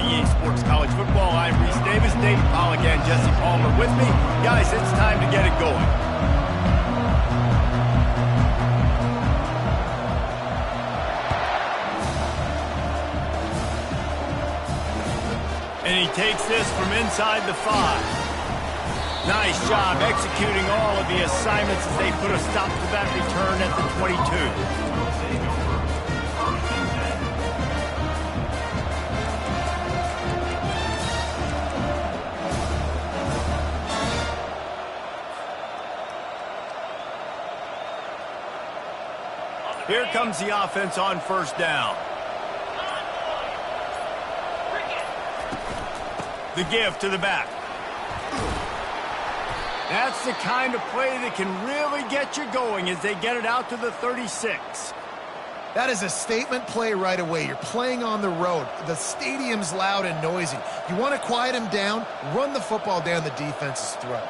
EA Sports College Football. I'm Reese Davis, David Pollack, and Jesse Palmer with me. Guys, it's time to get it going. And he takes this from inside the 5. Nice job executing all of the assignments as they put a stop to that return at the 22. Here comes the offense on first down. The give to the back. That's the kind of play that can really get you going as they get it out to the 36. That is a statement play right away. You're playing on the road. The stadium's loud and noisy. You want to quiet him down, run the football down the defense's throat.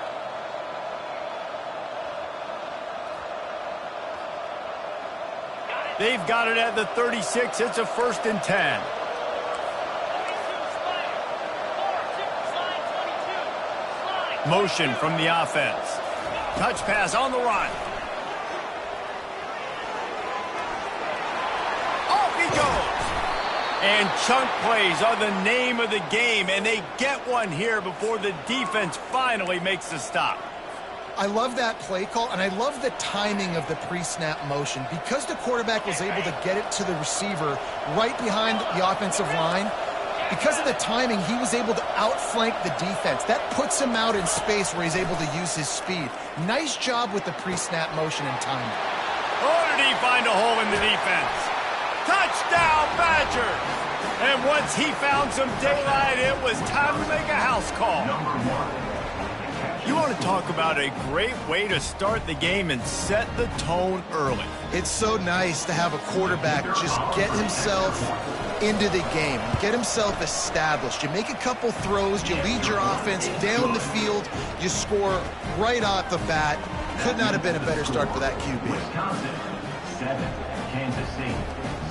They've got it at the 36. It's a 1st and 10. Motion from the offense. Touch pass on the run. Off he goes. And chunk plays are the name of the game, and they get one here before the defense finally makes the stop. I love that play call, and I love the timing of the pre-snap motion. Because the quarterback was able to get it to the receiver right behind the offensive line, because of the timing, he was able to outflank the defense. That puts him out in space where he's able to use his speed. Nice job with the pre-snap motion and timing. Oh, did he find a hole in the defense? Touchdown, Badgers! And once he found some daylight, it was time to make a house call. You want to talk about a great way to start the game and set the tone early. It's so nice to have a quarterback just get himself into the game, get himself established. You make a couple throws, you lead your offense down the field, you score right off the bat. Could not have been a better start for that QB. Wisconsin, 7, Kansas State,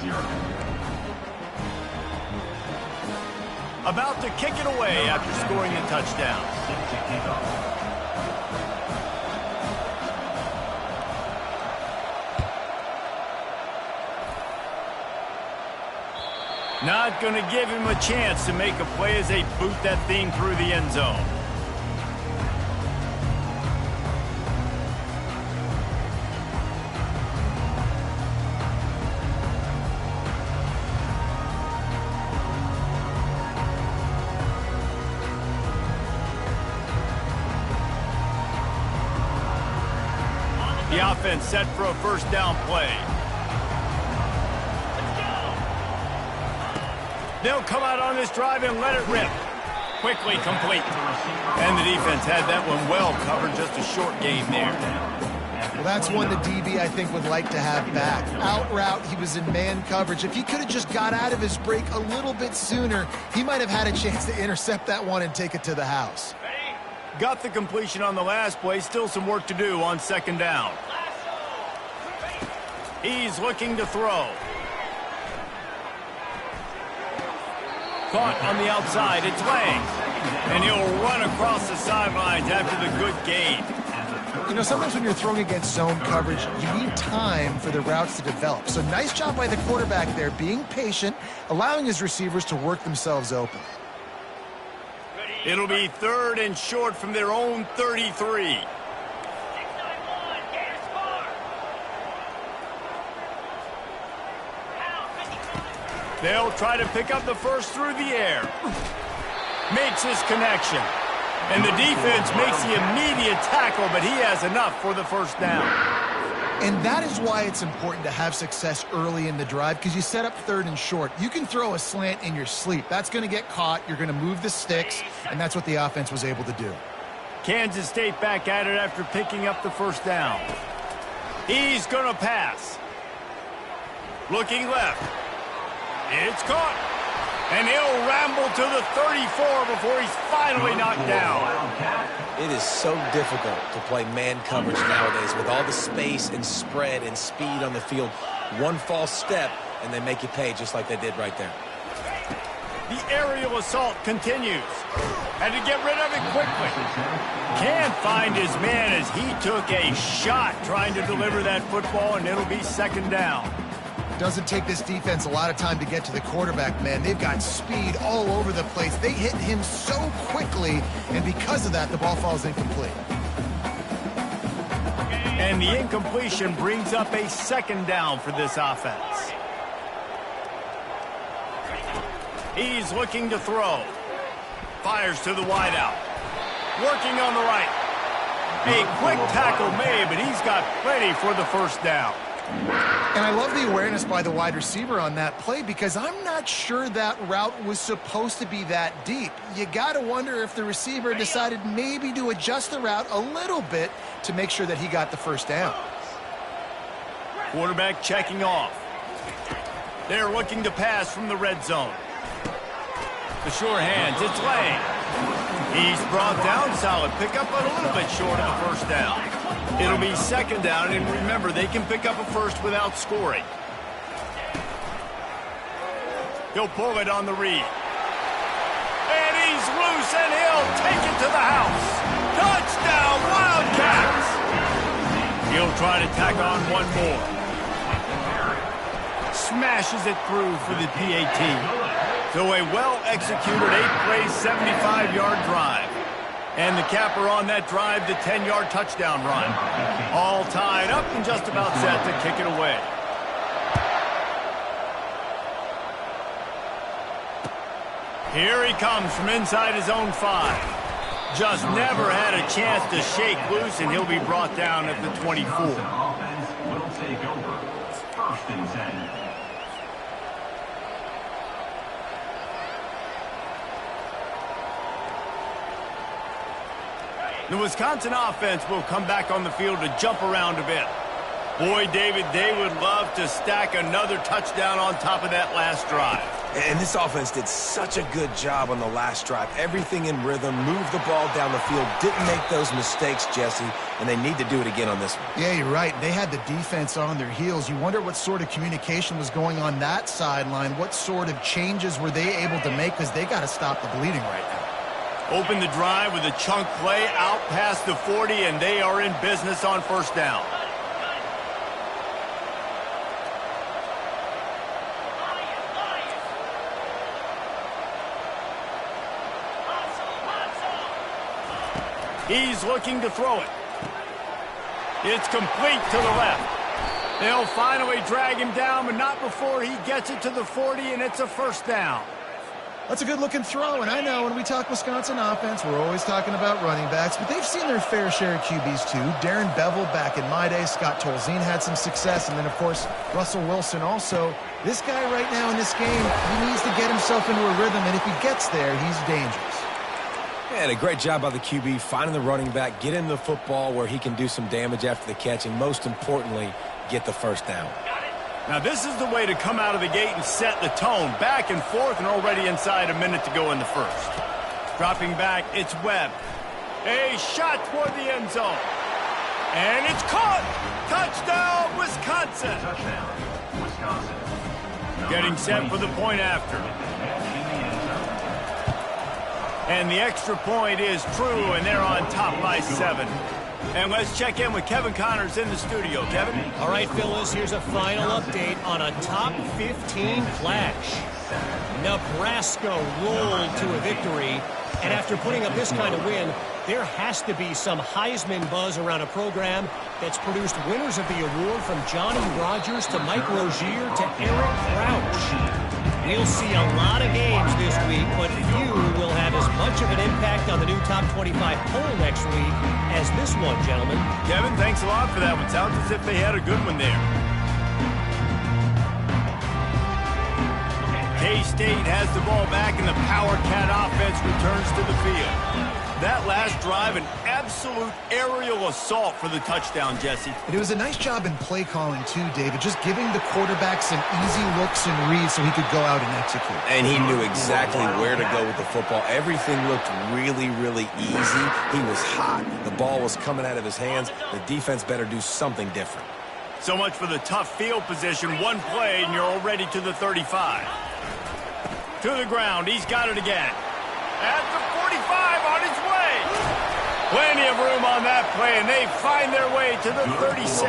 0. About to kick it away after scoring a touchdown. Set to kick off. Not going to give him a chance to make a play as they boot that thing through the end zone. The offense set for a 1st down play. They'll come out on this drive and let it rip. Quickly complete. And the defense had that one well covered. Just a short game there. Well, that's one the DB, I think, would like to have back. Out route, he was in man coverage. If he could have just got out of his break a little bit sooner, he might have had a chance to intercept that one and take it to the house. Got the completion on the last play. Still some work to do on 2nd down. He's looking to throw. Caught on the outside. It's Lang. And he'll run across the sidelines after the good gain. You know, sometimes when you're throwing against zone coverage, you need time for the routes to develop. So nice job by the quarterback there, being patient, allowing his receivers to work themselves open. It'll be 3rd and short from their own 33. They'll try to pick up the first through the air. Makes his connection. And the defense makes the immediate tackle, but he has enough for the 1st down. And that is why it's important to have success early in the drive, because you set up 3rd and short. You can throw a slant in your sleep. That's going to get caught. You're going to move the sticks, and that's what the offense was able to do. Kansas State back at it after picking up the 1st down. He's going to pass. Looking left. It's caught. And he'll ramble to the 34 before he's finally knocked down. It is so difficult to play man coverage nowadays with all the space and spread and speed on the field. One false step, and they make you pay just like they did right there. The aerial assault continues. Had to get rid of it quickly. Can't find his man as he took a shot trying to deliver that football, and it'll be second down. Doesn't take this defense a lot of time to get to the quarterback, man. They've got speed all over the place. They hit him so quickly, and because of that, the ball falls incomplete. And the incompletion brings up a second down for this offense. He's looking to throw. Fires to the wideout. Working on the right. A quick tackle made, but he's got plenty for the first down. And I love the awareness by the wide receiver on that play because I'm not sure that route was supposed to be that deep. You got to wonder if the receiver decided maybe to adjust the route a little bit to make sure that he got the first down. Quarterback checking off. They're looking to pass from the red zone. The sure hands, it's Lane. He's brought down, solid pickup, but a little bit short of the first down. It'll be second down, and remember, they can pick up a first without scoring. He'll pull it on the read. And he's loose, and he'll take it to the house. Touchdown, Wildcats! He'll try to tack on one more. Smashes it through for the PAT. So a well-executed 8-play, 75-yard drive. And the capper on that drive, the 10-yard touchdown run. All tied up and just about set to kick it away. Here he comes from inside his own 5. Just never had a chance to shake loose, and he'll be brought down at the 24. Offense will take over. First and 10. The Wisconsin offense will come back on the field to jump around a bit. Boy, David, they would love to stack another touchdown on top of that last drive. And this offense did such a good job on the last drive. Everything in rhythm, moved the ball down the field, didn't make those mistakes, Jesse, and they need to do it again on this one. Yeah, you're right. They had the defense on their heels. You wonder what sort of communication was going on that sideline. What sort of changes were they able to make because they got to stop the bleeding right now. Open the drive with a chunk play out past the 40, and they are in business on first down. He's looking to throw it. It's complete to the left. They'll finally drag him down, but not before he gets it to the 40, and it's a first down. That's a good-looking throw, and I know when we talk Wisconsin offense, we're always talking about running backs, but they've seen their fair share of QBs too. Darren Bevel back in my day, Scott Tolzien had some success, and then, of course, Russell Wilson also. This guy right now in this game, he needs to get himself into a rhythm, and if he gets there, he's dangerous. And a great job by the QB, finding the running back, get him the football where he can do some damage after the catch, and most importantly, get the first down. Now, this is the way to come out of the gate and set the tone. Back and forth and already inside a minute to go in the first. Dropping back, it's Webb. A shot toward the end zone. And it's caught! Touchdown, Wisconsin! Touchdown, Wisconsin. Getting set for the point after. And the extra point is true, and they're on top by 7. And let's check in with Kevin Connors in the studio. Kevin? All right, Phyllis, here's a final update on a top 15 clash. Nebraska rolled to a victory, and after putting up this kind of win, there has to be some Heisman buzz around a program that's produced winners of the award from Johnny Rodgers to Mike Rozier to Eric Crouch. We'll see a lot of games this week, but few will have as much of an impact on the new top 25 poll next week as this one, gentlemen. Kevin, thanks a lot for that one. Sounds as if they had a good one there. K-State has the ball back, and the Power Cat offense returns to the field. That last drive, an absolute aerial assault for the touchdown, Jesse. And it was a nice job in play calling, too, David, just giving the quarterback some easy looks and reads so he could go out and execute. And he knew exactly where to go with the football. Everything looked really, really easy. He was hot. The ball was coming out of his hands. The defense better do something different. So much for the tough field position. One play, and you're already to the 35. To the ground. He's got it again. At the 45 on his way. Plenty of room on that play, and they find their way to the 36.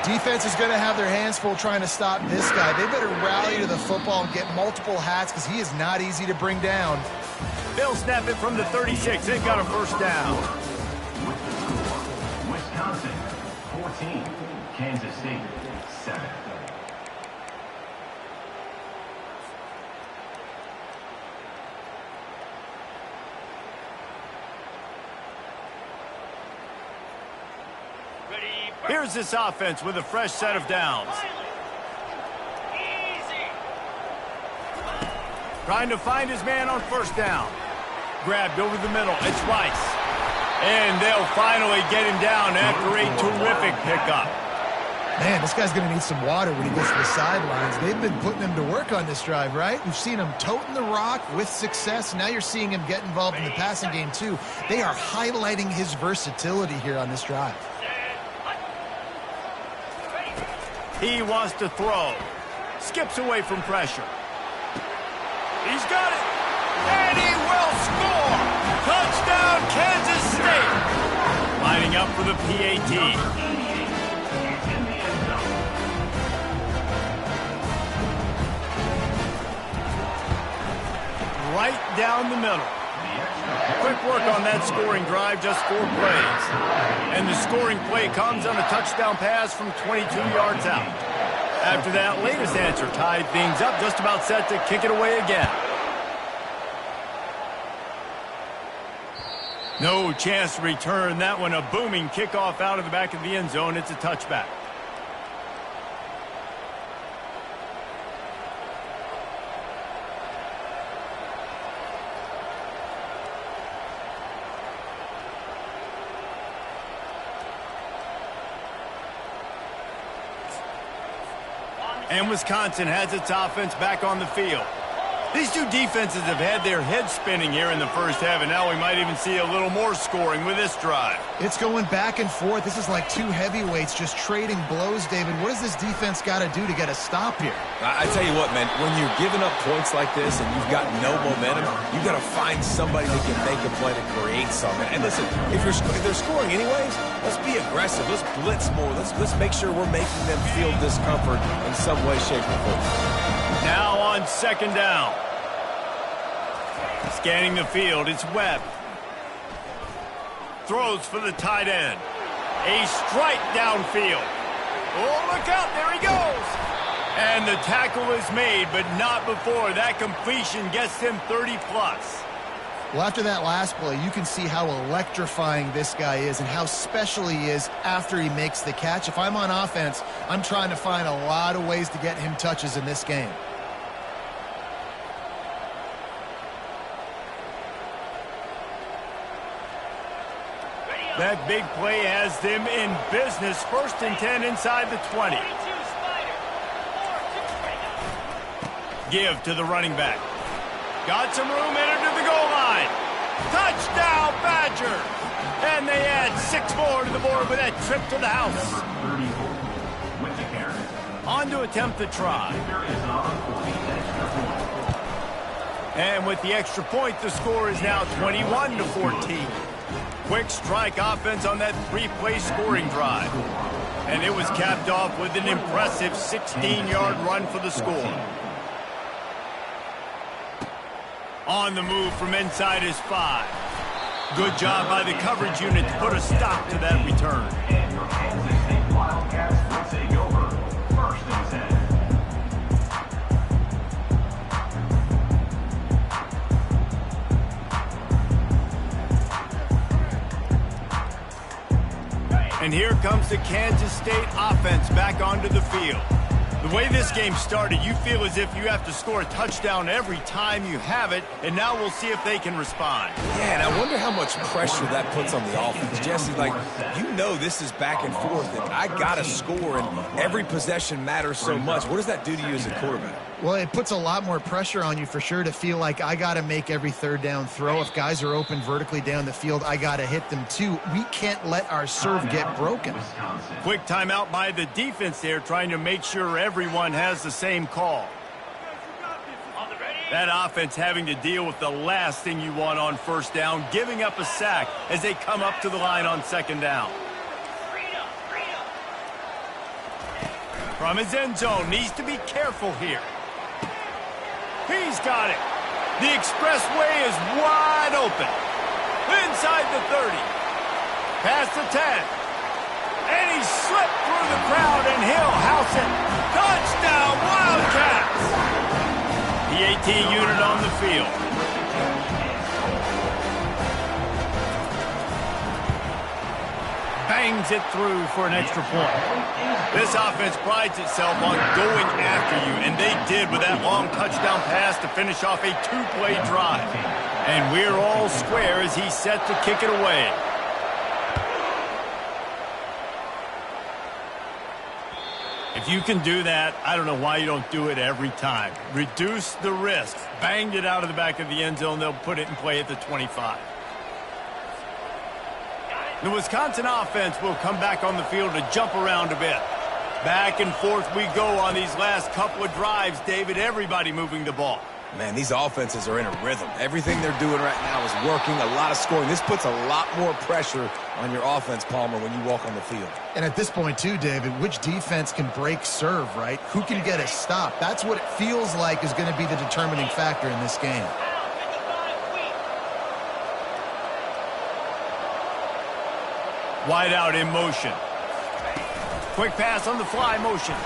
Defense is going to have their hands full trying to stop this guy. They better rally to the football and get multiple hats because he is not easy to bring down. They'll snap it from the 36. They've got a first down. Wisconsin, 14. Kansas State, 7. Here's this offense with a fresh set of downs. Trying to find his man on first down. Grabbed over the middle. It's Rice. And they'll finally get him down after a terrific pickup. Man, this guy's going to need some water when he gets to the sidelines. They've been putting him to work on this drive, right? We've seen him toting the rock with success. Now you're seeing him get involved in the passing game, too. They are highlighting his versatility here on this drive. He wants to throw. Skips away from pressure. He's got it. And he will score. Touchdown, Kansas State. Lining up for the PAT. Right down the middle. Quick work on that scoring drive, just 4 plays. And the scoring play comes on a touchdown pass from 22 yards out. After that latest answer tied things up, just about set to kick it away again. No chance to return that one. A booming kickoff out of the back of the end zone. It's a touchback. And Wisconsin has its offense back on the field. These two defenses have had their heads spinning here in the first half, and now we might even see a little more scoring with this drive. It's going back and forth. This is like two heavyweights just trading blows, David. What does this defense got to do to get a stop here? I tell you what, man, when you're giving up points like this and you've got no momentum, you've got to find somebody that can make a play to create something. And listen, if they're scoring anyways, let's be aggressive. Let's blitz more. Let's make sure we're making them feel discomfort in some way, shape, or form. Now on second down. Scanning the field, it's Webb. Throws for the tight end. A strike downfield. Oh, look out, there he goes. And the tackle is made, but not before that completion gets him 30-plus. Well, after that last play, you can see how electrifying this guy is and how special he is after he makes the catch. If I'm on offense, I'm trying to find a lot of ways to get him touches in this game. That big play has them in business. 1st and 10 inside the 20. Give to the running back. Got some room, entered to the goal line. Touchdown, Badgers! And they add 6 more to the board with that trip to the house. On to attempt the try. And with the extra point, the score is now 21-14. Quick strike offense on that 3-play scoring drive. And it was capped off with an impressive 16-yard run for the score. On the move from inside his 5. Good job by the coverage unit to put a stop to that return. And your Kansas State Wildcats will take over. 1st and 10. And here comes the Kansas State offense back onto the field. The way this game started, you feel as if you have to score a touchdown every time you have it, and now we'll see if they can respond. Yeah, and I wonder how much pressure that puts on the offense. Jesse, like, you know this is back and forth, and I got to score, and every possession matters so much. What does that do to you as a quarterback? Well, it puts a lot more pressure on you for sure to feel like I got to make every 3rd down throw. If guys are open vertically down the field, I got to hit them too. We can't let our serve get broken. Quick timeout by the defense there, trying to make sure everyone has the same call. That offense having to deal with the last thing you want on first down, giving up a sack as they come up to the line on second down. From his end zone, needs to be careful here. He's got it. The expressway is wide open. Inside the 30. Past the 10. And he slipped through the crowd, and he'll house it. Touchdown, Wildcats! The 18 unit on the field. Bangs it through for an extra point. This offense prides itself on going after you, and they did with that long touchdown pass to finish off a two-play drive. And we're all square as he's set to kick it away. If you can do that, I don't know why you don't do it every time. Reduce the risk. Banged it out of the back of the end zone. They'll put it in play at the 25. The Wisconsin offense will come back on the field to jump around a bit. Back and forth we go on these last couple of drives, David. Everybody moving the ball. Man, these offenses are in a rhythm. Everything they're doing right now is working, a lot of scoring. This puts a lot more pressure on your offense, Palmer, when you walk on the field. And at this point, too, David, which defense can break serve, right? Who can get a stop? That's what it feels like is going to be the determining factor in this game. Wide out in motion. Quick pass on the fly motion.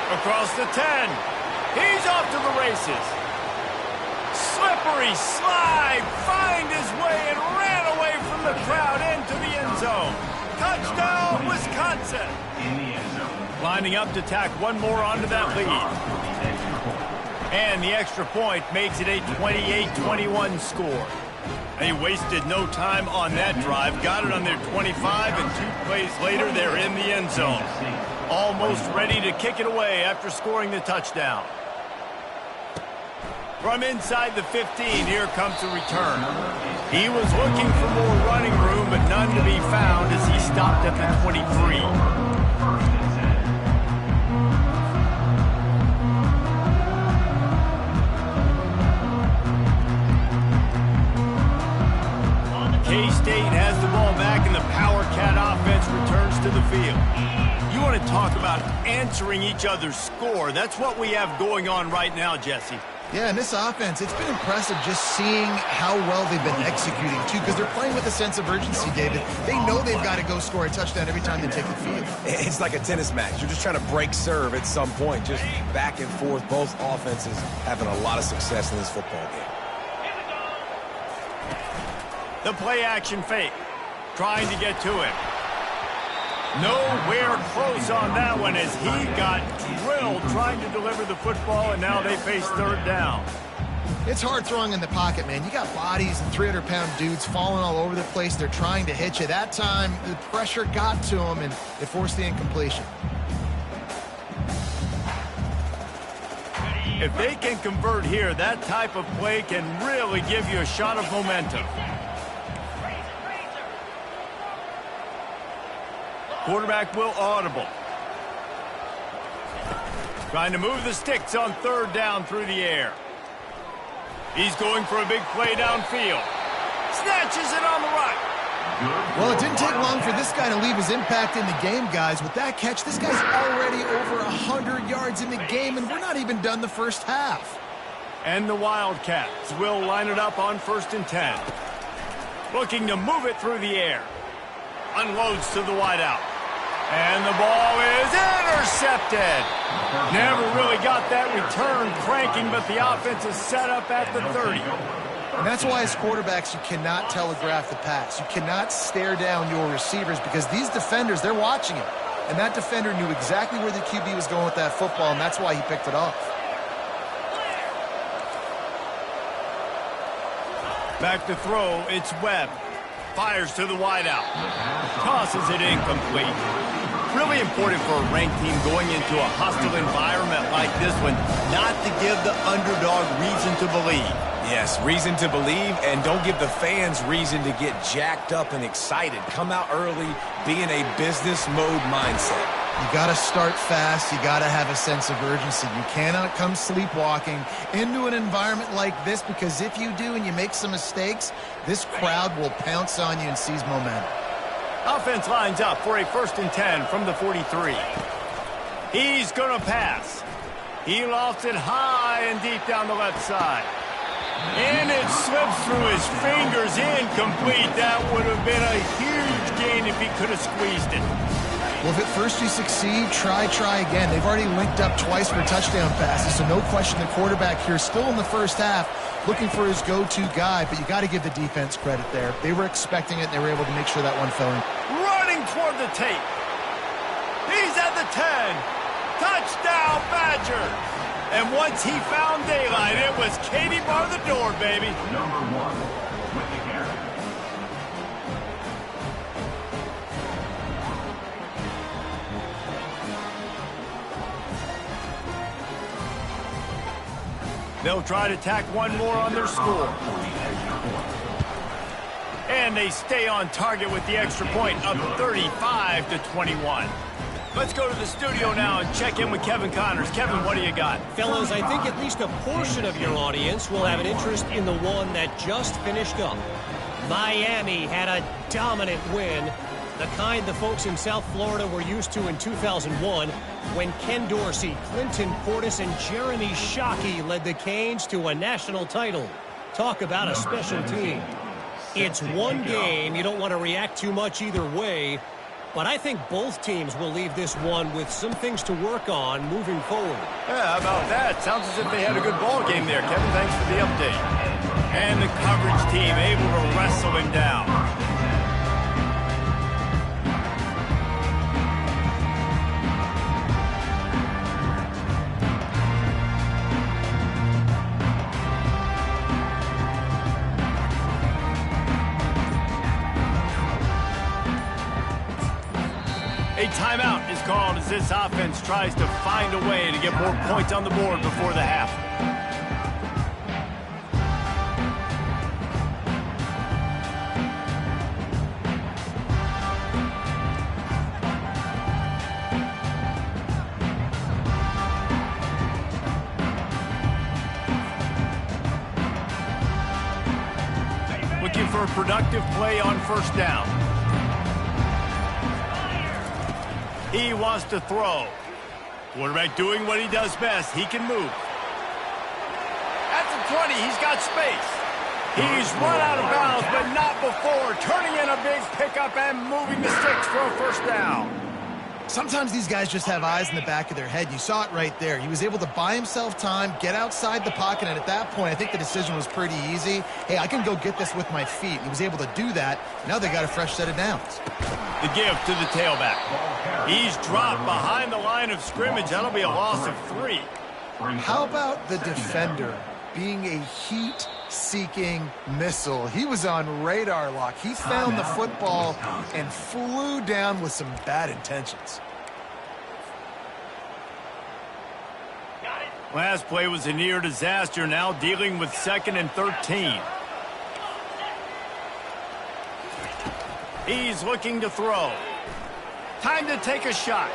Across the 10. He's off to the races. Slippery slide. Find his way and ran away from the crowd into the end zone. Touchdown, Wisconsin. Lining up to tack one more onto that lead. And the extra point makes it a 28-21 score. They wasted no time on that drive. Got it on their 25, and 2 plays later, they're in the end zone. Almost ready to kick it away after scoring the touchdown. From inside the 15, here comes the return. He was looking for more running room, but none to be found as he stopped at the 23. K-State has the ball back, and the Power Cat offense returns to the field. You want to talk about answering each other's score. That's what we have going on right now, Jesse. Yeah, and this offense, it's been impressive just seeing how well they've been executing, too, because they're playing with a sense of urgency, David. They know they've got to go score a touchdown every time they take the field. It's like a tennis match. You're just trying to break serve at some point, just back and forth. Both offenses having a lot of success in this football game. The play-action fake. Trying to get to it. Nowhere close on that one as he got drilled trying to deliver the football, and now they face third down. It's hard throwing in the pocket, man. You got bodies and 300-pound dudes falling all over the place. They're trying to hit you. That time, the pressure got to them, and it forced the incompletion. If they can convert here, that type of play can really give you a shot of momentum. Quarterback will audible. Trying to move the sticks on third down through the air. He's going for a big play downfield. Snatches it on the right. Well, it didn't take long for this guy to leave his impact in the game, guys. With that catch, this guy's already over 100 yards in the game, and we're not even done the first half. And the Wildcats will line it up on 1st and 10. Looking to move it through the air. Unloads to the wideout. And the ball is intercepted. Never really got that return cranking, but the offense is set up at the 30. And that's why as quarterbacks, you cannot telegraph the pass. You cannot stare down your receivers because these defenders, they're watching it. And that defender knew exactly where the QB was going with that football, and that's why he picked it off. Back to throw, it's Webb. Fires to the wideout. Tosses it incomplete. Really important for a ranked team going into a hostile environment like this one not to give the underdog reason to believe. Yes, reason to believe, and don't give the fans reason to get jacked up and excited. Come out early, be in a business mode mindset. You got to start fast. You got to have a sense of urgency. You cannot come sleepwalking into an environment like this, because if you do and you make some mistakes, this crowd will pounce on you and seize momentum. Offense lines up for a 1st and 10 from the 43. He's going to pass. He lofts it high and deep down the left side. And it slips through his fingers, incomplete. That would have been a huge gain if he could have squeezed it. Well, if at first you succeed, try again. They've already linked up twice for touchdown passes, so no question the quarterback here still in the first half looking for his go-to guy, but you got to give the defense credit there. They were expecting it, and they were able to make sure that one fell in. Running toward the tape. He's at the 10. Touchdown, Badgers. And once he found daylight, it was Katie bar the door, baby. Number 1 with the carry. They'll try to tack one more on their score. And they stay on target with the extra point, up 35-21. Let's go to the studio now and check in with Kevin Connors. Kevin, what do you got? Fellas, I think at least a portion of your audience will have an interest in the one that just finished up. Miami had a dominant win, the kind the folks in South Florida were used to in 2001 when Ken Dorsey, Clinton Portis, and Jeremy Shockey led the Canes to a national title. Talk about a special team. It's one game. You don't want to react too much either way. But I think both teams will leave this one with some things to work on moving forward. Yeah, how about that? Sounds as if they had a good ball game there. Kevin, thanks for the update. And the coverage team able to wrestle him down. A timeout is called as this offense tries to find a way to get more points on the board before the half. Looking for a productive play on 1st down. He wants to throw. Quarterback doing what he does best. He can move. At the 20, he's got space. He's run out of bounds, but not before. Turning in a big pickup and moving the sticks for a 1st down. Sometimes these guys just have eyes in the back of their head. You saw it right there. He was able to buy himself time, get outside the pocket, and at that point, I think the decision was pretty easy. Hey, I can go get this with my feet. He was able to do that. Now they got a fresh set of downs. The give to the tailback. He's dropped behind the line of scrimmage. That'll be a loss of 3. How about the defender being a heat-seeking missile? He was on radar lock. He found the football and flew down with some bad intentions. Last play was a near disaster. Now dealing with 2nd and 13. He's looking to throw. Time to take a shot.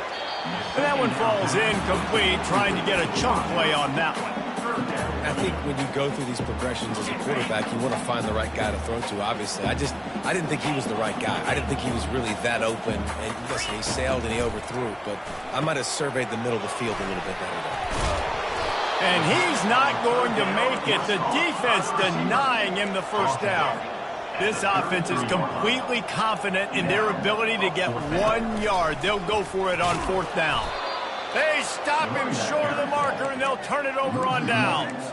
And that one falls incomplete, trying to get a chunk play on that one. I think when you go through these progressions as a quarterback, you want to find the right guy to throw to, obviously. I didn't think he was the right guy. I didn't think he was really that open. And listen, he sailed and he overthrew it, but I might have surveyed the middle of the field a little bit better there. And he's not going to make it. The defense denying him the 1st down. This offense is completely confident in their ability to get 1 yard. They'll go for it on 4th down. They stop him short of the marker, and they'll turn it over on downs.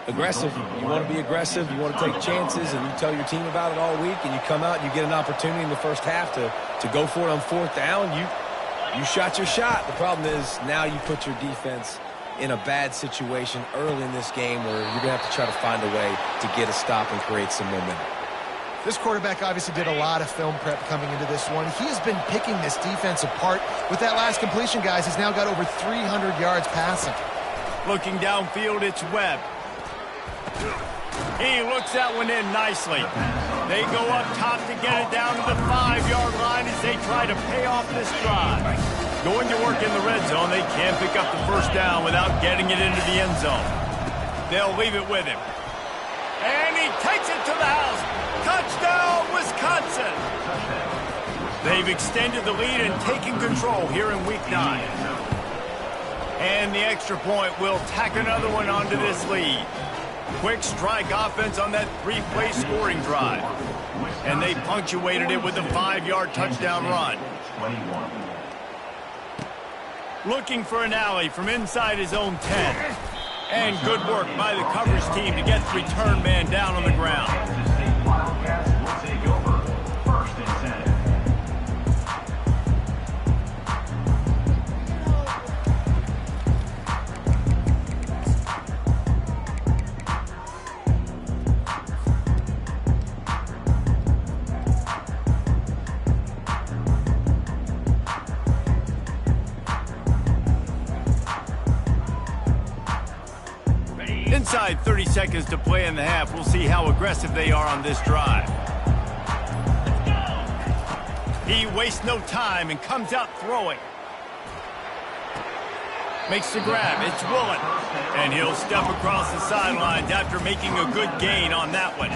Aggressive. You want to be aggressive. You want to take chances, and you tell your team about it all week, and you come out and you get an opportunity in the 1st half to go for it on 4th down. You shot your shot. The problem is now you put your defense in a bad situation early in this game where you're going to have to try to find a way to get a stop and create some momentum. This quarterback obviously did a lot of film prep coming into this one. He has been picking this defense apart. With that last completion, guys, he's now got over 300 yards passing. Looking downfield, it's Webb. He looks that one in nicely. They go up top to get it down to the 5-yard line as they try to pay off this drive. Going to work in the red zone. They can't pick up the first down without getting it into the end zone. They'll leave it with him. And he takes it to the house. Touchdown, Wisconsin. They've extended the lead and taken control here in Week 9. And the extra point will tack another one onto this lead. Quick strike offense on that 3-play scoring drive. And they punctuated it with a 5-yard touchdown run. Looking for an alley from inside his own 10. And good work by the coverage team to get the return man down on the ground. Inside 30 seconds to play in the half. We'll see how aggressive they are on this drive. He wastes no time and comes out throwing. Makes the grab. It's Woolen. And he'll step across the sidelines after making a good gain on that one.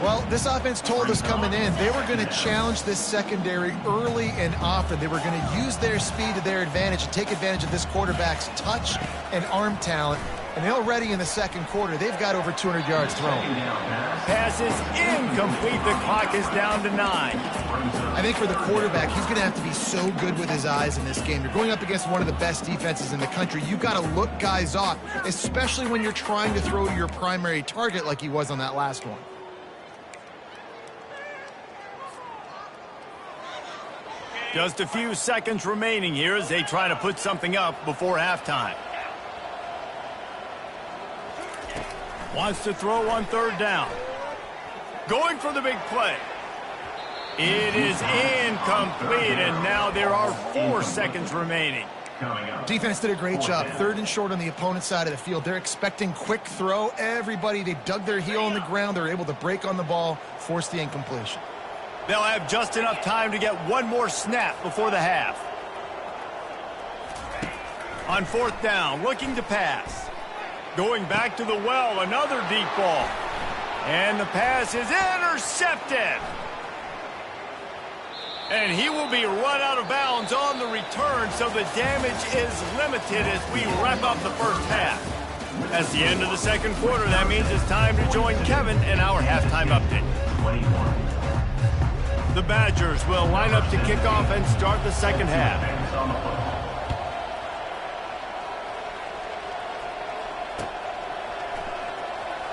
Well, this offense told us coming in they were going to challenge this secondary early and often. They were going to use their speed to their advantage and take advantage of this quarterback's touch and arm talent. And already in the second quarter, they've got over 200 yards thrown. Pass is incomplete. The clock is down to 9. I think for the quarterback, he's going to have to be so good with his eyes in this game. You're going up against one of the best defenses in the country. You've got to look guys off, especially when you're trying to throw to your primary target like he was on that last one. Just a few seconds remaining here as they try to put something up before halftime. Wants to throw on third down. Going for the big play. It is incomplete, and now there are 4 seconds remaining. Defense did a great job. 3rd and short on the opponent's side of the field. They're expecting quick throw. Everybody, they dug their heel on the ground. They're able to break on the ball, force the incompletion. They'll have just enough time to get one more snap before the half. On 4th down, looking to pass. Going back to the well, another deep ball. And the pass is intercepted. And he will be run out of bounds on the return, so the damage is limited as we wrap up the first half. That's the end of the second quarter. That means it's time to join Kevin in our halftime update. The Badgers will line up to kick off and start the second half.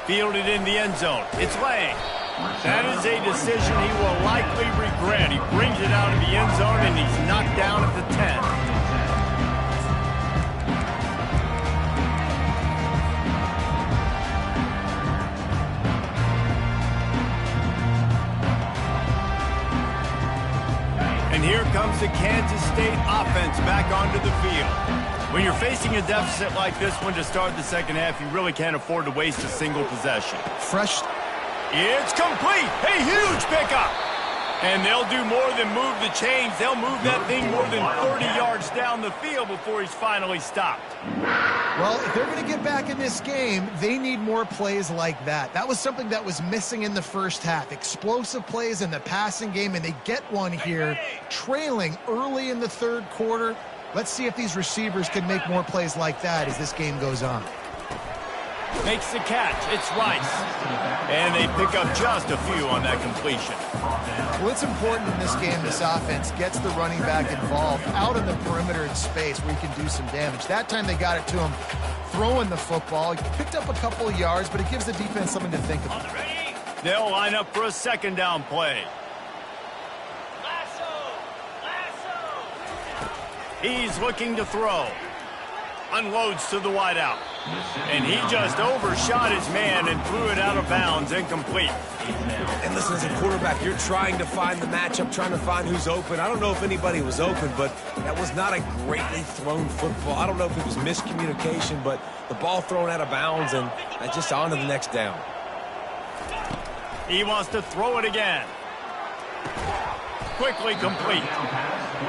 Fielded in the end zone. It's Lang. That is a decision he will likely regret. He brings it out of the end zone, and he's knocked down at the 10. And here comes the Kansas State offense back onto the field. When you're facing a deficit like this one to start the second half, you really can't afford to waste a single possession. Fresh. It's complete. A huge pickup. And they'll do more than move the chains. They'll move that thing more than 30 yards down the field before he's finally stopped. Well, if they're going to get back in this game, they need more plays like that. That was something that was missing in the first half. Explosive plays in the passing game, and they get one here, trailing early in the third quarter. Let's see if these receivers can make more plays like that as this game goes on. Makes the catch. It's Rice. And they pick up just a few on that completion. Well, it's important in this game this offense gets the running back involved out in the perimeter in space where he can do some damage. That time they got it to him throwing the football. He picked up a couple of yards, but it gives the defense something to think about. They'll line up for a second down play. He's looking to throw. Unloads to the wideout. And he just overshot his man and threw it out of bounds, incomplete. And listen, as a quarterback, you're trying to find the matchup, trying to find who's open. I don't know if anybody was open, but that was not a greatly thrown football. I don't know if it was miscommunication, but the ball thrown out of bounds and just on to the next down. He wants to throw it again. Quickly complete.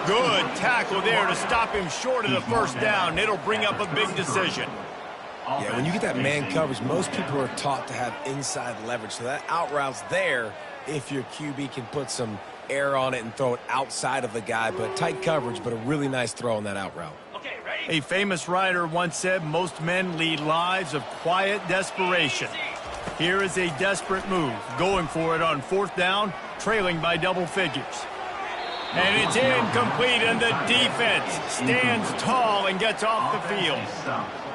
Good tackle there to stop him short of the first down. It'll bring up a big decision. Yeah, when you get that man coverage, most people are taught to have inside leverage. So that out route's there if your QB can put some air on it and throw it outside of the guy. But tight coverage, but a really nice throw on that out route. A famous writer once said, most men lead lives of quiet desperation. Here is a desperate move, going for it on fourth down, trailing by double figures. And it's incomplete, and the defense stands tall and gets off the field.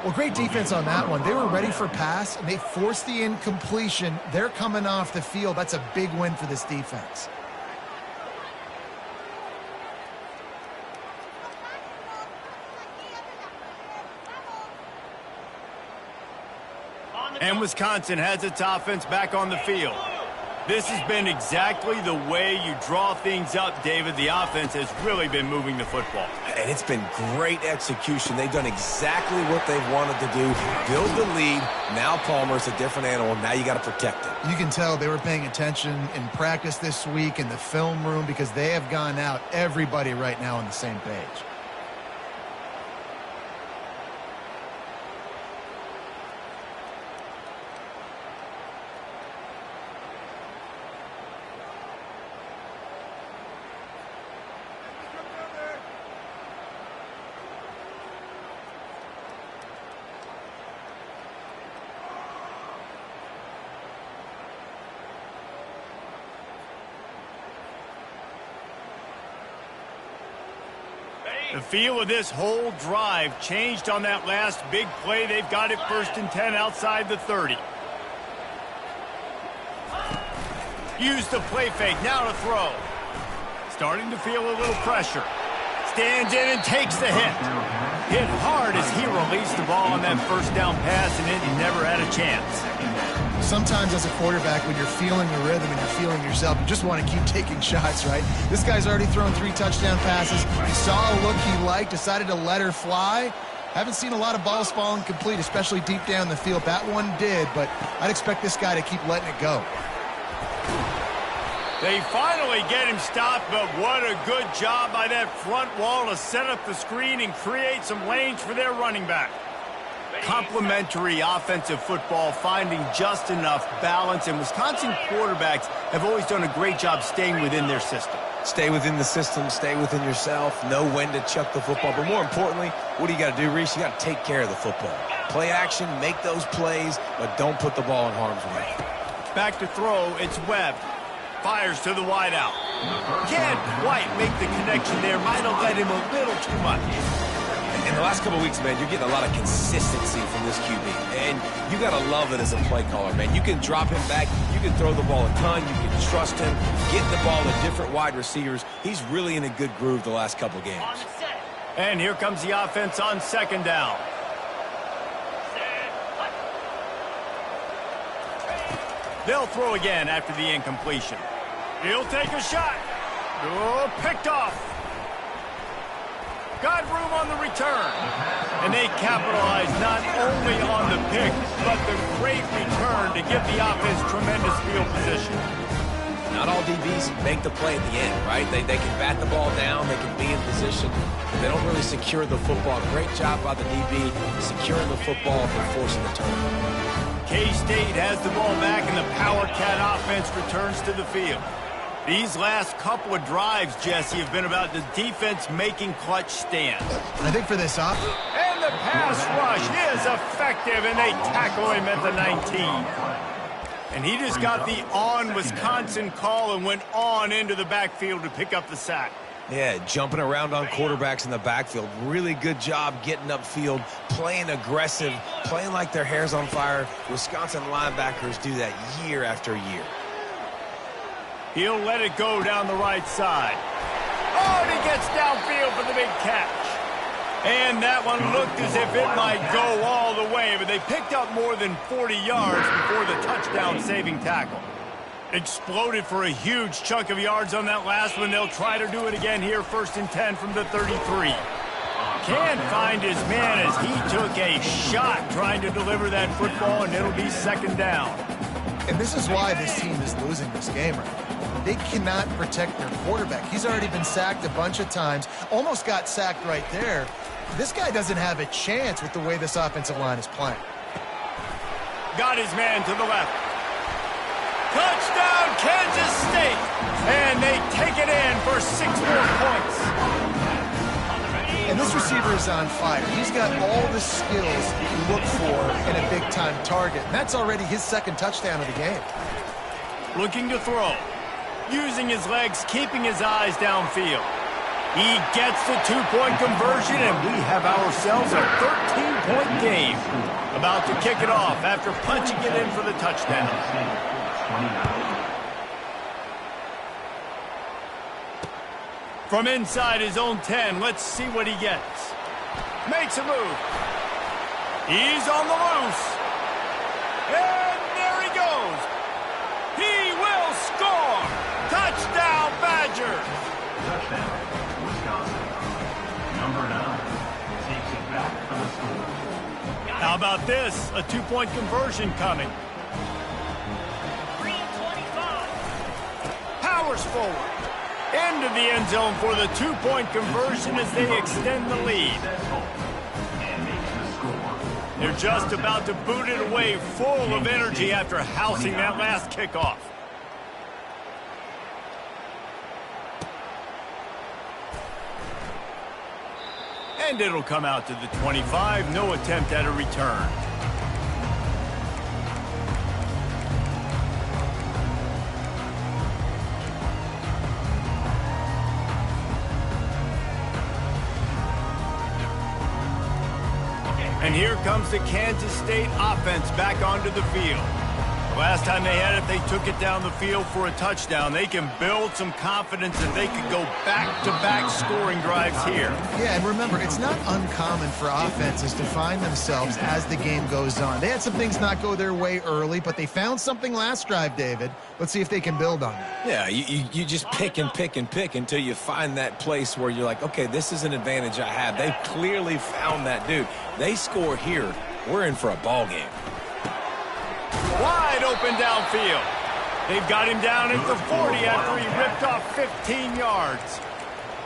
Well, great defense on that one. They were ready for pass, and they forced the incompletion. They're coming off the field. That's a big win for this defense. And Wisconsin has its offense back on the field. This has been exactly the way you draw things up, David. The offense has really been moving the football. And it's been great execution. They've done exactly what they've wanted to do. Build the lead. Now Palmer's a different animal. Now you got to protect it. You can tell they were paying attention in practice this week in the film room because they have gone out, everybody right now on the same page. The feel of this whole drive changed on that last big play. They've got it 1st and 10 outside the 30. Use the play fake, now to throw. Starting to feel a little pressure. Stands in and takes the hit. Hit hard as he released the ball on that first down pass, and it never had a chance. Sometimes as a quarterback, when you're feeling the rhythm and you're feeling yourself, you just want to keep taking shots, right? This guy's already thrown 3 touchdown passes. He saw a look he liked, decided to let her fly. Haven't seen a lot of balls falling complete, especially deep down the field. That one did, but I'd expect this guy to keep letting it go. They finally get him stopped, but what a good job by that front wall to set up the screen and create some lanes for their running back. Complementary offensive football, finding just enough balance, and Wisconsin quarterbacks have always done a great job staying within their system. Stay within the system, stay within yourself, know when to chuck the football. But more importantly, what do you got to do, Reese? You got to take care of the football. Play action, make those plays, but don't put the ball in harm's way. Back to throw, it's Webb. Fires to the wideout. Can't quite make the connection there. Might have let him a little too much. In the last couple of weeks, man, you're getting a lot of consistency from this QB. And you got to love it as a play caller, man. You can drop him back. You can throw the ball a ton. You can trust him. Getting the ball to different wide receivers. He's really in a good groove the last couple of games. And here comes the offense on 2nd down. They'll throw again after the incompletion. He'll take a shot. Oh, picked off. Got room on the return. And they capitalize not only on the pick, but the great return to give the offense tremendous field position. Not all DBs make the play at the end, right? They can bat the ball down. They can be in position. They don't really secure the football. Great job by the DB securing the football and forcing the turnover. K-State has the ball back, and the Power Cat offense returns to the field. These last couple of drives, Jesse, have been about the defense making clutch stands. I think for this off. And the pass rush is effective, and they tackle him at the 19. And he just got the on-Wisconsin call and went on into the backfield to pick up the sack. Yeah, jumping around on quarterbacks in the backfield. Really good job getting upfield, playing aggressive, playing like their hair's on fire. Wisconsin linebackers do that year after year. He'll let it go down the right side. Oh, and he gets downfield for the big catch. And that one looked as if it might go all the way, but they picked up more than 40 yards before the touchdown-saving tackle. Exploded for a huge chunk of yards on that last one. They'll try to do it again here, 1st and 10 from the 33. Can't find his man as he took a shot trying to deliver that football, and it'll be 2nd down. And this is why this team is losing this game right now. they cannot protect their quarterback. He's already been sacked a bunch of times, almost got sacked right there. This guy doesn't have a chance with the way this offensive line is playing. Got his man to the left. Touchdown, Kansas State! And they take it in for 6 more points. And this receiver is on fire. He's got all the skills you look for in a big-time target. And that's already his 2nd touchdown of the game. Looking to throw. Using his legs, keeping his eyes downfield. He gets the 2-point conversion, and we have ourselves a 13-point game. About to kick it off after punching it in for the touchdown. From inside his own 10, let's see what he gets. Makes a move. He's on the loose. And there he goes. He will score. Touchdown, Badgers. Touchdown, Wisconsin. Number 9 takes it back for the score. How about this? A 2-point conversion coming. Powers forward. Into the end zone for the 2-point conversion as they extend the lead. They're just about to boot it away, full of energy after housing that last kickoff. And it'll come out to the 25. No attempt at a return. And here comes the Kansas State offense back onto the field. The last time they had it, they took it down the field for a touchdown. They can build some confidence that they could go back-to-back scoring drives here. Yeah, and remember, it's not uncommon for offenses to find themselves as the game goes on. They had some things not go their way early, but they found something last drive, David. Let's see if they can build on it. Yeah, you just pick and pick and pick until you find that place where you're like, okay, this is an advantage I have. They clearly found that dude. They score here, we're in for a ball game. Wide open downfield. They've got him down at the 40 after he ripped off 15 yards.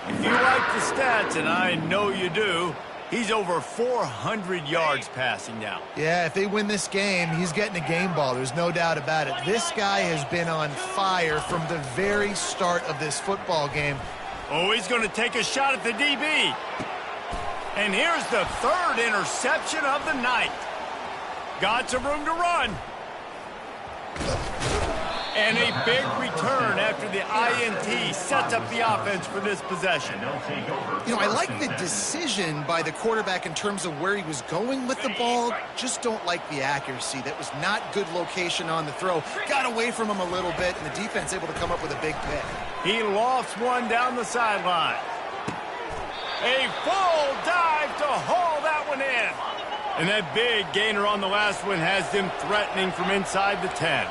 If you like the stats, and I know you do, he's over 400 yards passing now. Yeah, if they win this game, he's getting a game ball. There's no doubt about it. This guy has been on fire from the very start of this football game. Oh, he's going to take a shot at the DB. And here's the 3rd interception of the night. Got some room to run. And a big return after the INT sets up the offense for this possession. You know, I like the decision by the quarterback in terms of where he was going with the ball. Just don't like the accuracy. That was not good location on the throw. Got away from him a little bit, and the defense able to come up with a big pick. He lofts one down the sideline. A full dive to haul that one in. And that big gainer on the last one has them threatening from inside the 10.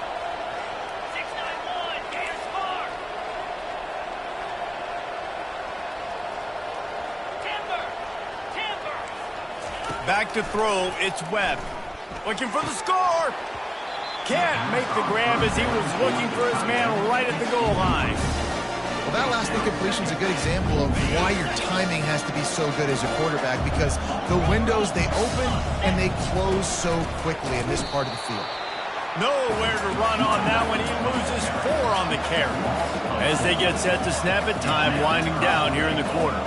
Back to throw, it's Webb. Looking for the score. Can't make the grab as he was looking for his man right at the goal line. Well, that last incompletion is a good example of why your timing has to be so good as a quarterback, because the windows, they open and they close so quickly in this part of the field. Nowhere to run on that one. He loses 4 on the carry. As they get set to snap it, time winding down here in the quarter.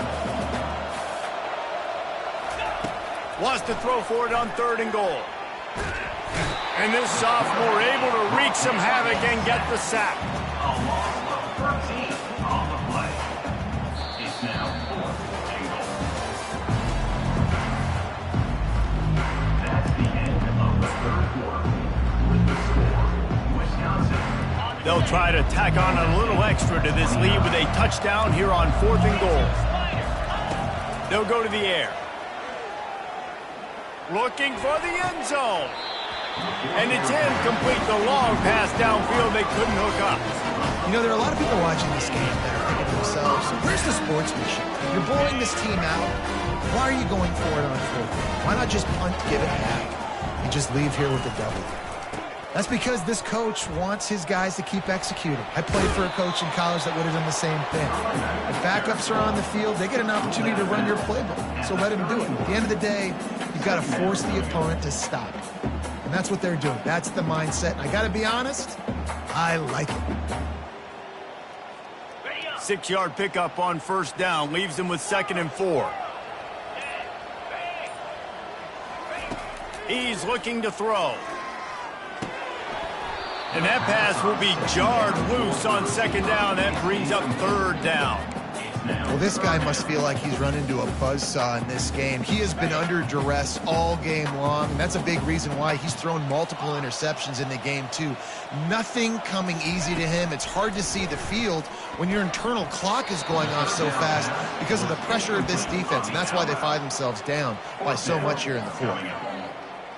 Wants to throw for it on 3rd and goal. And this sophomore able to wreak some havoc and get the sack. A loss of 13 on the play. It's now 4th and goal. That's the end of the 3rd quarter. With the score, Wisconsin. They'll try to tack on a little extra to this lead with a touchdown here on 4th and goal. They'll go to the air. Looking for the end zone. And it's incomplete. The long pass downfield, they couldn't hook up. You know, there are a lot of people watching this game that are thinking to themselves, where's the sportsmanship? You're blowing this team out. Why are you going for it on 4th? Why not just punt, give it back, and just leave here with the W? That's because this coach wants his guys to keep executing. I played for a coach in college that would have done the same thing. If backups are on the field, they get an opportunity to run your playbook, so let them do it. At the end of the day, you've got to force the opponent to stop. And that's what they're doing. That's the mindset. And I got to be honest, I like it. 6-yard pickup on first down leaves him with 2nd and 4. He's looking to throw. And that pass will be jarred loose on 2nd down. That brings up 3rd down. Well, this guy must feel like he's run into a buzzsaw in this game. He has been under duress all game long, and that's a big reason why he's thrown multiple interceptions in the game, too. Nothing coming easy to him. It's hard to see the field when your internal clock is going off so fast because of the pressure of this defense, and that's why they find themselves down by so much here in the 4th.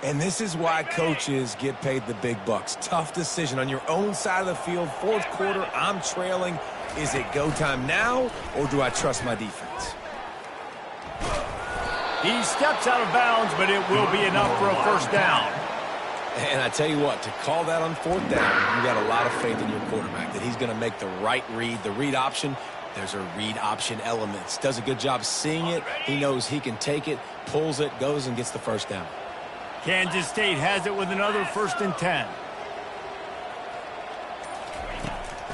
And this is why coaches get paid the big bucks. Tough decision on your own side of the field. 4th quarter, I'm trailing. Is it go time now, or do I trust my defense? He steps out of bounds, but it will be enough for a 1st down. And I tell you what, to call that on 4th down, you got a lot of faith in your quarterback that he's going to make the right read. The read option, there's a read option element. Does a good job seeing it. He knows he can take it, pulls it, goes and gets the 1st down. Kansas State has it with another 1st and 10.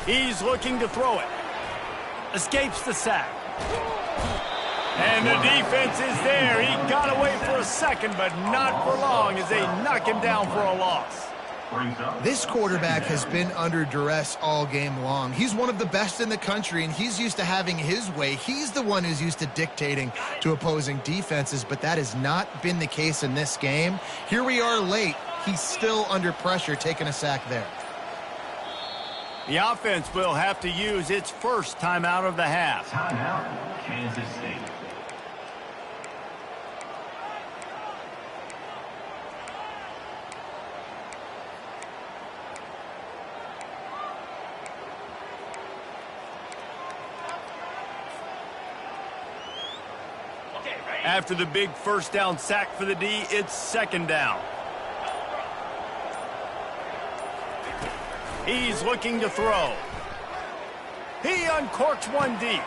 He's looking to throw it. Escapes the sack. And the defense is there. He got away for a second, but not for long as they knock him down for a loss. This quarterback has been under duress all game long. He's one of the best in the country, and he's used to having his way. He's the one who's used to dictating to opposing defenses, but that has not been the case in this game. Here we are late. He's still under pressure, taking a sack there. The offense will have to use its first timeout of the half. Timeout, Kansas State. After the big 1st down sack for the D, it's 2nd down. He's looking to throw. He uncorks one deep.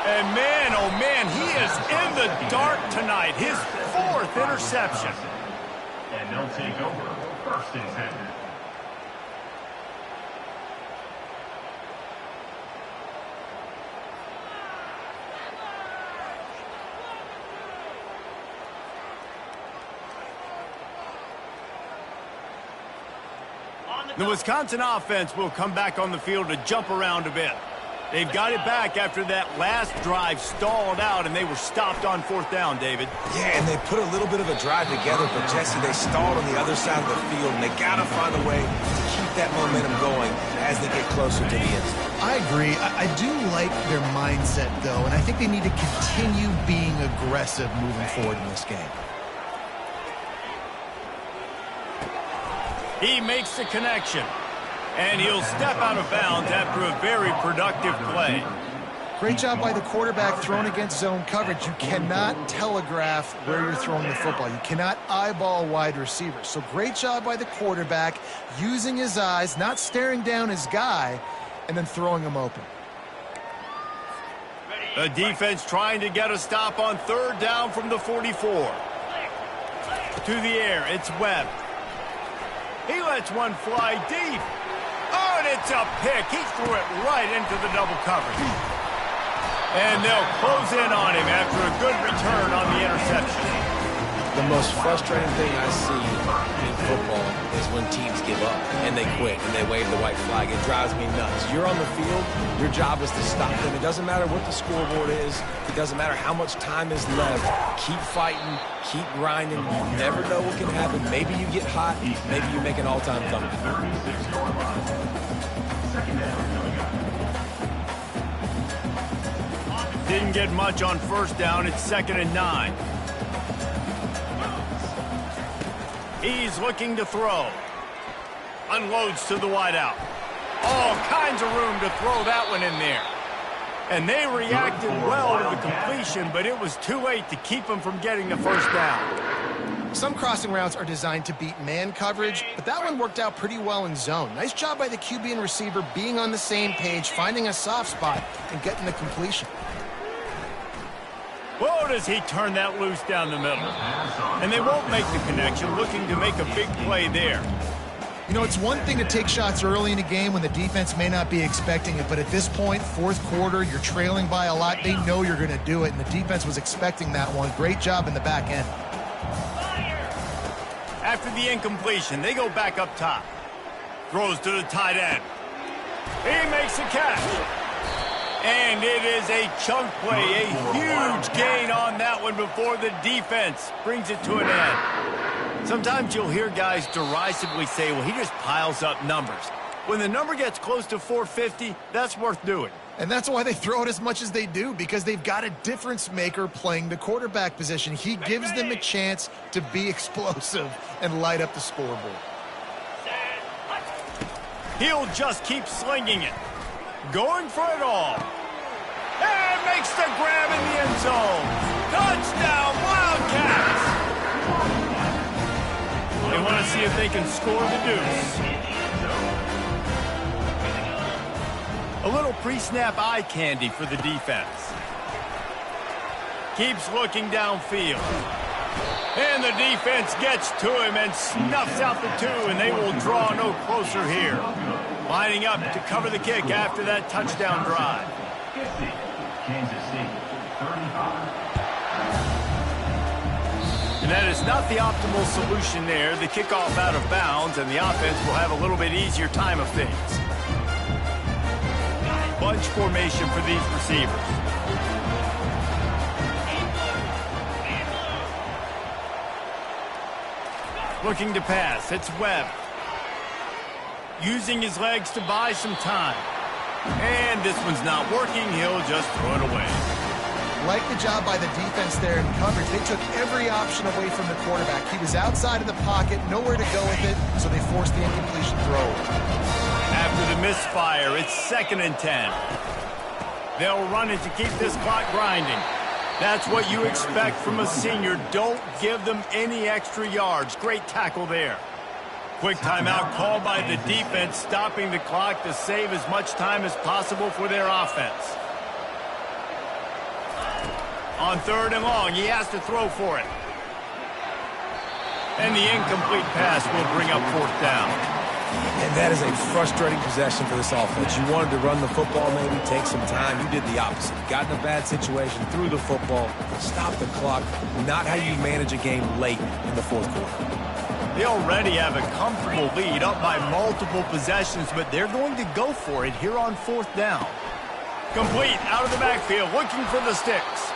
And man, oh man, he is in the dark tonight. His 4th interception. And they'll take over 1st and 10. The Wisconsin offense will come back on the field to jump around a bit. They've got it back after that last drive stalled out, and they were stopped on 4th down, David. Yeah, and they put a little bit of a drive together, but Jesse, they stalled on the other side of the field, and they got to find a way to keep that momentum going as they get closer to the end zone. I agree. I do like their mindset, though, and I think they need to continue being aggressive moving forward in this game. He makes the connection, and he'll step out of bounds after a very productive play. Great job by the quarterback thrown against zone coverage. You cannot telegraph where you're throwing the football. You cannot eyeball wide receivers. So great job by the quarterback using his eyes, not staring down his guy, and then throwing him open. The defense trying to get a stop on 3rd down from the 44. To the air, it's Webb. He lets one fly deep. Oh, and it's a pick. He threw it right into the double coverage. And they'll close in on him after a good return on the interception. The most frustrating thing I see in football is when teams give up and they quit and they wave the white flag. It drives me nuts. You're on the field. Your job is to stop them. It doesn't matter what the scoreboard is. It doesn't matter how much time is left. Keep fighting. Keep grinding. You never know what can happen. Maybe you get hot. Maybe you make an all-time comeback. Didn't get much on 1st down. It's 2nd and 9. He's looking to throw. Unloads to the wideout. All kinds of room to throw that one in there. And they reacted well to the completion, but it was too late to keep him from getting the 1st down. Some crossing routes are designed to beat man coverage, but that one worked out pretty well in zone. Nice job by the QB and receiver being on the same page, finding a soft spot, and getting the completion. Whoa, does he turn that loose down the middle. And they won't make the connection, looking to make a big play there. You know, it's one thing to take shots early in a game when the defense may not be expecting it, but at this point, fourth quarter, you're trailing by a lot. They know you're going to do it, and the defense was expecting that one. Great job in the back end. After the incompletion, they go back up top. Throws to the tight end. He makes a catch. And it is a chunk play, a huge gain on that one before the defense brings it to an end. Sometimes you'll hear guys derisively say, well, he just piles up numbers. When the number gets close to 450, that's worth doing. And that's why they throw it as much as they do, because they've got a difference maker playing the quarterback position. He gives them a chance to be explosive and light up the scoreboard. He'll just keep slinging it. Going for it all. And makes the grab in the end zone. Touchdown, Wildcats! They want to see if they can score the deuce. A little pre-snap eye candy for the defense. Keeps looking downfield. And the defense gets to him and snuffs out the two, and they will draw no closer here. Lining up to cover the kick after that touchdown drive. Kansas City, 35. And that is not the optimal solution there. The kickoff out of bounds, and the offense will have a little bit easier time of things. Bunch formation for these receivers. Looking to pass. It's Webb. Using his legs to buy some time. And this one's not working. He'll just throw it away. Like the job by the defense there in coverage. They took every option away from the quarterback. He was outside of the pocket, nowhere to go with it, so they forced the incompletion throw. After the misfire, it's 2nd and 10. They'll run it to keep this clock grinding. That's what you expect from a senior. Don't give them any extra yards. Great tackle there. Quick timeout called by the defense, stopping the clock to save as much time as possible for their offense. On 3rd and long, he has to throw for it. And the incomplete pass will bring up 4th down. And that is a frustrating possession for this offense. You wanted to run the football, maybe take some time. You did the opposite. Got in a bad situation, threw the football, stopped the clock. Not how you manage a game late in the 4th quarter. They already have a comfortable lead, up by multiple possessions, but they're going to go for it here on 4th down. Complete, out of the backfield, looking for the sticks.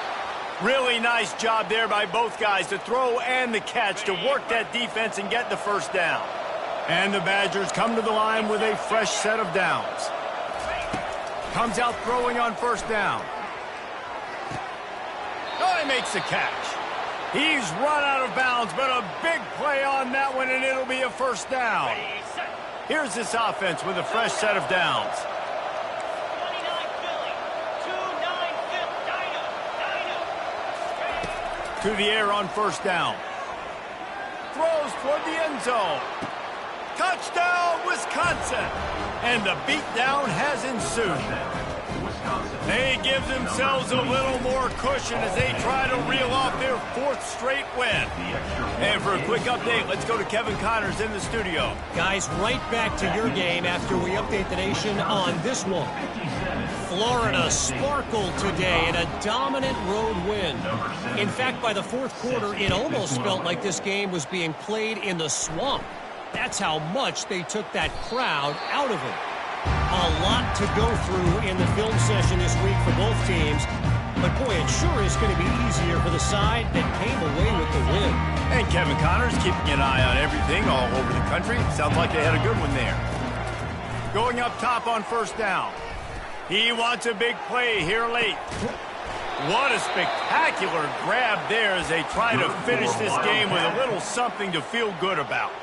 Really nice job there by both guys, the throw and the catch, to work that defense and get the 1st down. And the Badgers come to the line with a fresh set of downs. Comes out throwing on 1st down. Oh, he makes the catch. He's run out of bounds, but a big play on that one, and it'll be a 1st down. Here's this offense with a fresh set of downs. To the air on 1st down. Throws toward the end zone. Touchdown, Wisconsin! And the beatdown has ensued. They give themselves a little more cushion as they try to reel off their 4th straight win. And for a quick update, let's go to Kevin Connors in the studio. Guys, right back to your game after we update the nation on this one. Florida sparkled today in a dominant road win. In fact, by the 4th quarter, it almost felt like this game was being played in the swamp. That's how much they took that crowd out of it. A lot to go through in the film session this week for both teams. But, boy, it sure is going to be easier for the side that came away with the win. And Kevin Connors keeping an eye on everything all over the country. Sounds like they had a good one there. Going up top on 1st down. He wants a big play here late. What a spectacular grab there as they try to finish this game with a little something to feel good about.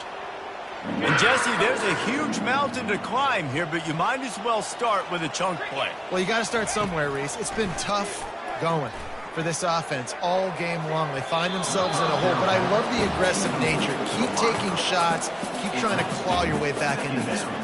And, Jesse, there's a huge mountain to climb here, but you might as well start with a chunk play. Well, you got to start somewhere, Reese. It's been tough going. for this offense all game long. They find themselves in a hole, but I love the aggressive nature. Keep taking shots. Keep trying to claw your way back into this one.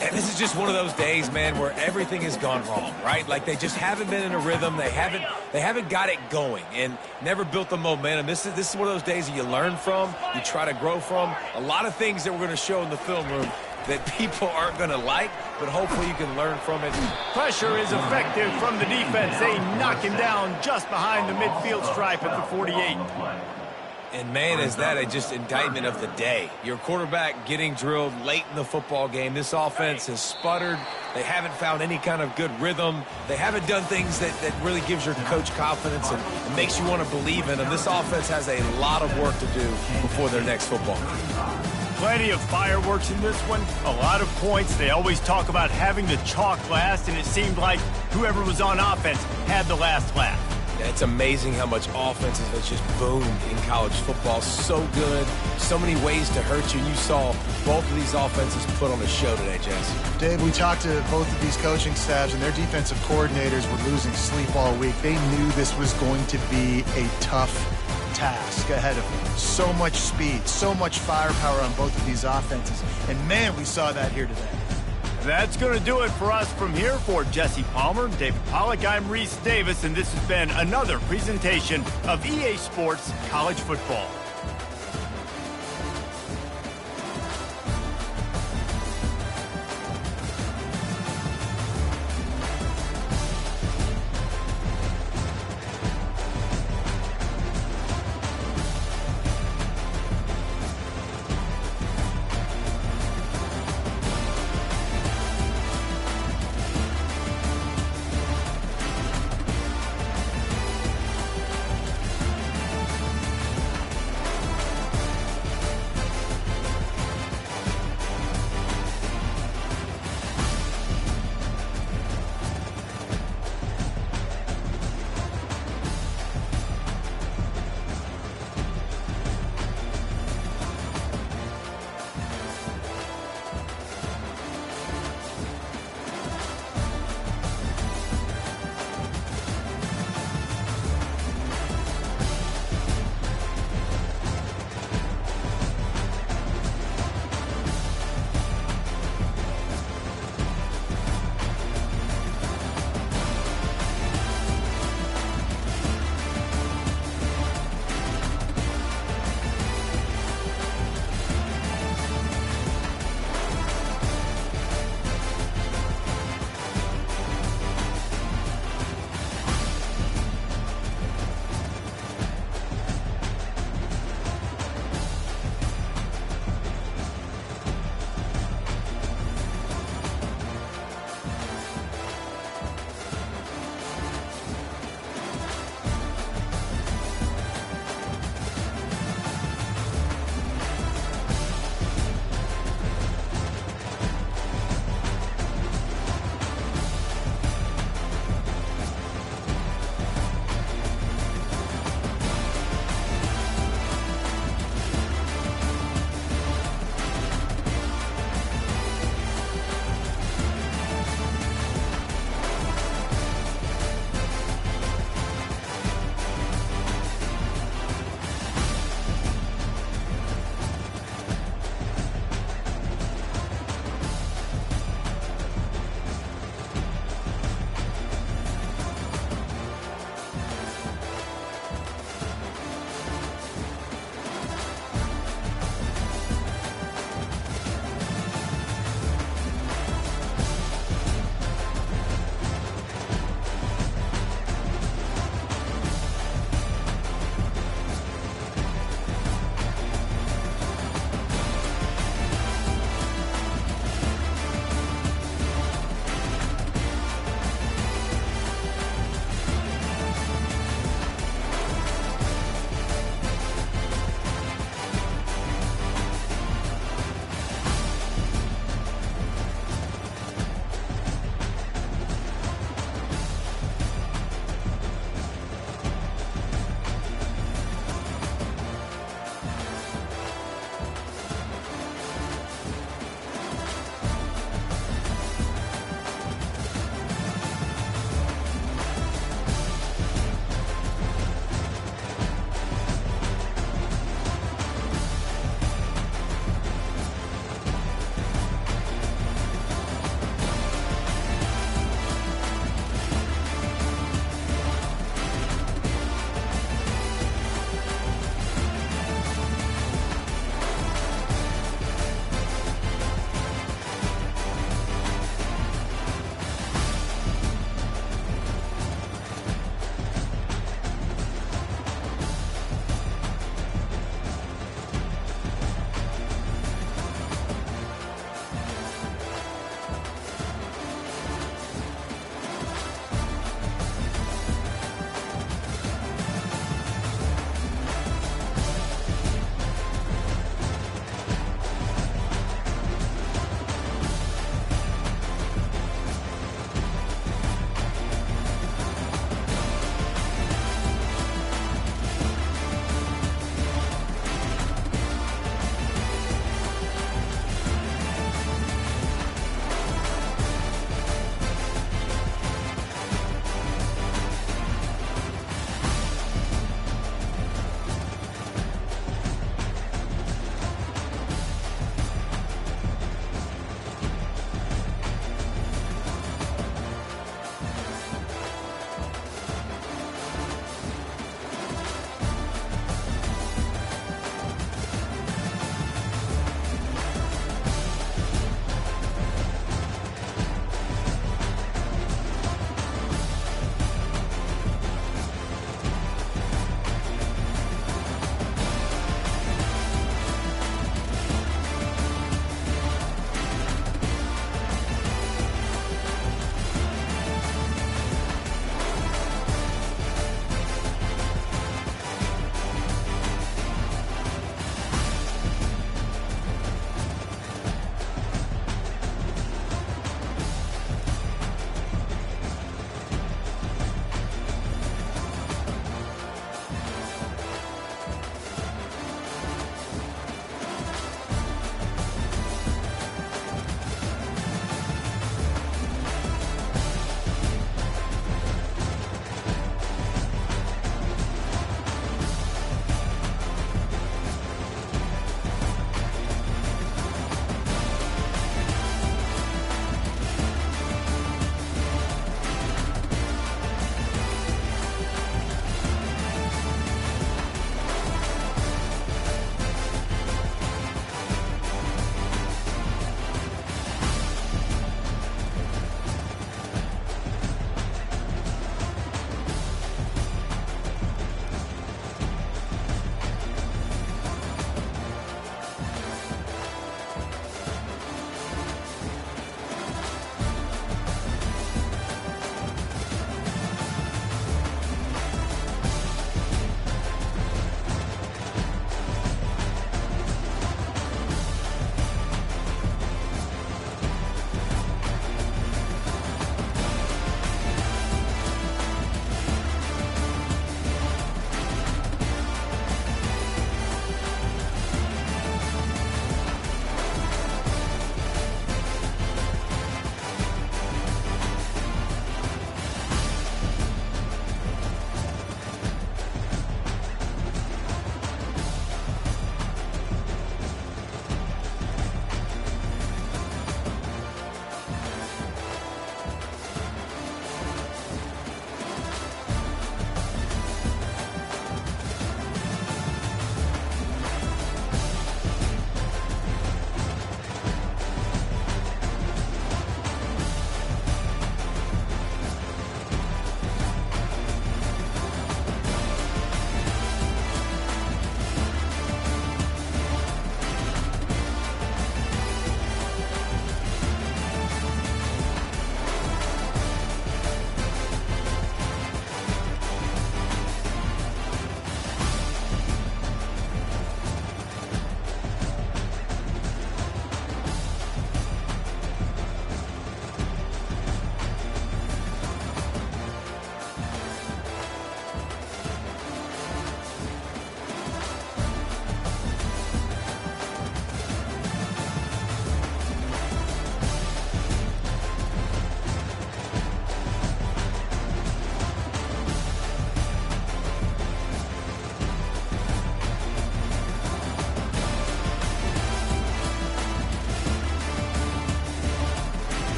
And this is just one of those days, man, where everything has gone wrong, right? Like they just haven't been in a rhythm. They haven't got it going and never built the momentum. This is one of those days that you learn from, you try to grow from. A lot of things that we're going to show in the film room that people aren't going to like, but hopefully you can learn from it. Pressure is effective from the defense. They knock him down just behind the midfield stripe at the 48. And, man, is that a just indictment of the day. Your quarterback getting drilled late in the football game. This offense has sputtered. They haven't found any kind of good rhythm. They haven't done things that really gives your coach confidence and makes you want to believe in them. This offense has a lot of work to do before their next football game. Plenty of fireworks in this one, a lot of points. They always talk about having the chalk last, and it seemed like whoever was on offense had the last laugh. Yeah, it's amazing how much offense has just boomed in college football. So good, so many ways to hurt you. You saw both of these offenses put on a show today, Jesse. Dave, we talked to both of these coaching staffs, and their defensive coordinators were losing sleep all week. They knew this was going to be a tough task ahead of them. So much speed, so much firepower on both of these offenses. And, man, we saw that here today. That's going to do it for us from here. For Jesse Palmer, David Pollack, I'm Reese Davis, and this has been another presentation of EA Sports College Football.